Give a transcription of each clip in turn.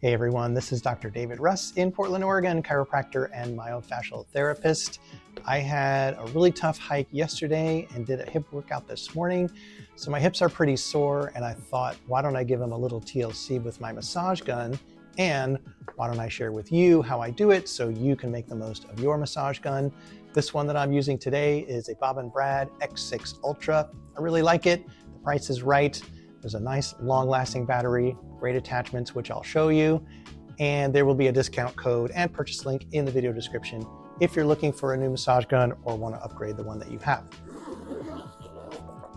Hey everyone, this is Dr. David Russ in Portland, Oregon, chiropractor and myofascial therapist. I had a really tough hike yesterday and did a hip workout this morning. So my hips are pretty sore and I thought, why don't I give them a little TLC with my massage gun? And why don't I share with you how I do it so you can make the most of your massage gun? This one that I'm using today is a Bob & Brad X6 Ultra. I really like it. The price is right. There's a nice long-lasting battery, great attachments, which I'll show you, and there will be a discount code and purchase link in the video description if you're looking for a new massage gun or want to upgrade the one that you have.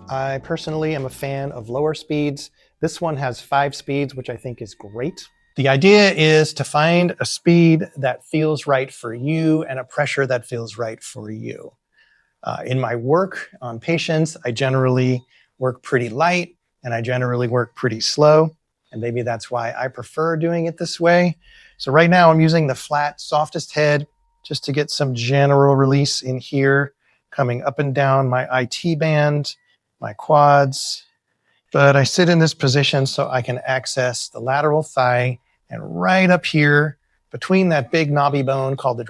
I personally am a fan of lower speeds. This one has 5 speeds, which I think is great. The idea is to find a speed that feels right for you and a pressure that feels right for you. In my work on patients, I generally work pretty light, and I generally work pretty slow, and maybe that's why I prefer doing it this way. So right now I'm using the flat, softest head just to get some general release in here, coming up and down my IT band, my quads. But I sit in this position so I can access the lateral thigh, and right up here between that big knobby bone called the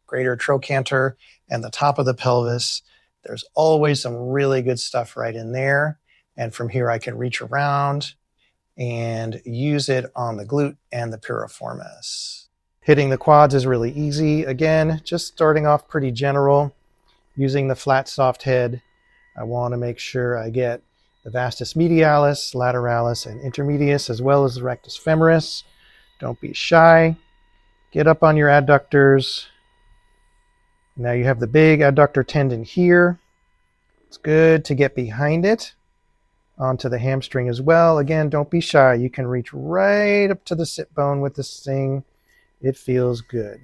greater trochanter and the top of the pelvis, there's always some really good stuff right in there. And from here, I can reach around and use it on the glute and the piriformis. Hitting the quads is really easy. Again, just starting off pretty general, using the flat, soft head. I want to make sure I get the vastus medialis, lateralis, and intermedius, as well as the rectus femoris. Don't be shy. Get up on your adductors. Now you have the big adductor tendon here. It's good to get behind it, onto the hamstring as well. Again, don't be shy. You can reach right up to the sit bone with this thing. It feels good.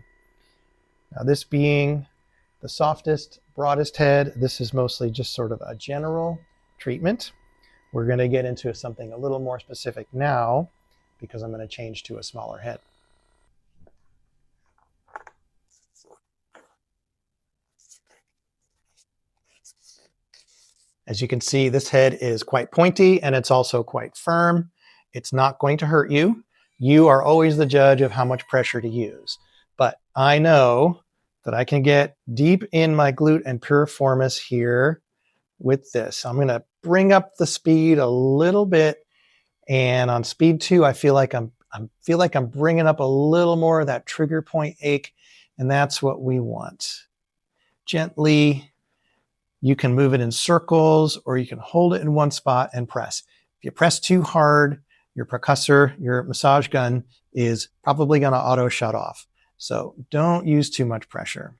Now, this being the softest, broadest head, this is mostly just sort of a general treatment. We're going to get into something a little more specific now because I'm going to change to a smaller head. As you can see, this head is quite pointy and it's also quite firm. It's not going to hurt you. You are always the judge of how much pressure to use. But I know that I can get deep in my glute and piriformis here with this. I'm going to bring up the speed a little bit. And on speed 2, I feel like I'm bringing up a little more of that trigger point ache. And that's what we want. Gently. You can move it in circles or you can hold it in one spot and press. If you press too hard, your percussor, your massage gun is probably going to auto shut off. So don't use too much pressure.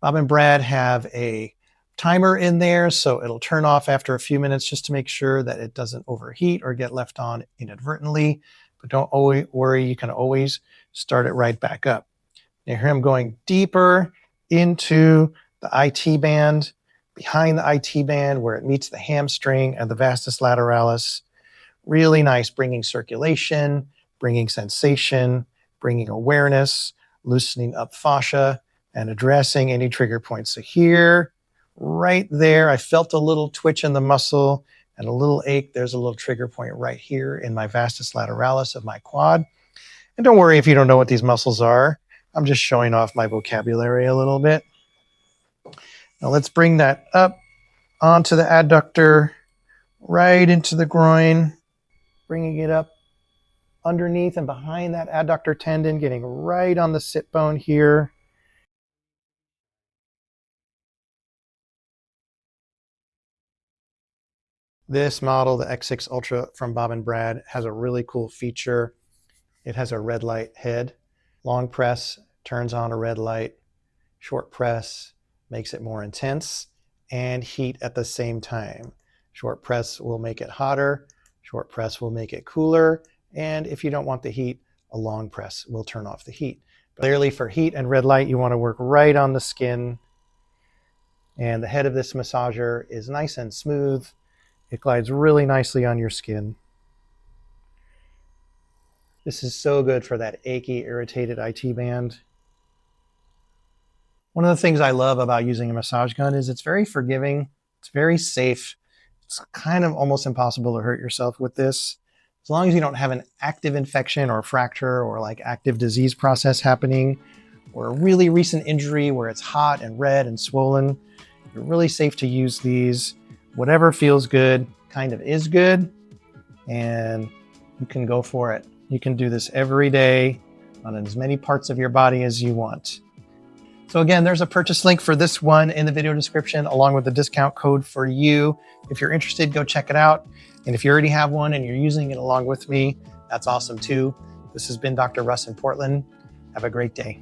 Bob & Brad have a timer in there, so it'll turn off after a few minutes just to make sure that it doesn't overheat or get left on inadvertently. But don't worry, you can always start it right back up. Now here I'm going deeper into the IT band, behind the IT band where it meets the hamstring and the vastus lateralis. Really nice, bringing circulation, bringing sensation, bringing awareness, loosening up fascia, and addressing any trigger points. So here, right there, I felt a little twitch in the muscle and a little ache. There's a little trigger point right here in my vastus lateralis of my quad. And don't worry if you don't know what these muscles are. I'm just showing off my vocabulary a little bit. Now let's bring that up onto the adductor, right into the groin, bringing it up underneath and behind that adductor tendon, getting right on the sit bone here. This model, the X6 Ultra from Bob & Brad, has a really cool feature. It has a red light head. Long press turns on a red light. Short press makes it more intense and heat at the same time. Short press will make it hotter. Short press will make it cooler. And if you don't want the heat, a long press will turn off the heat. Clearly for heat and red light, you want to work right on the skin. And the head of this massager is nice and smooth. It glides really nicely on your skin. This is so good for that achy, irritated IT band. One of the things I love about using a massage gun is it's very forgiving. It's very safe. It's kind of almost impossible to hurt yourself with this. As long as you don't have an active infection or fracture or like active disease process happening, or a really recent injury where it's hot and red and swollen, you're really safe to use these. Whatever feels good kind of is good, and you can go for it. You can do this every day on as many parts of your body as you want. So again, there's a purchase link for this one in the video description, along with the discount code for you. If you're interested, go check it out. And if you already have one and you're using it along with me, that's awesome too. This has been Dr. Russ in Portland. Have a great day.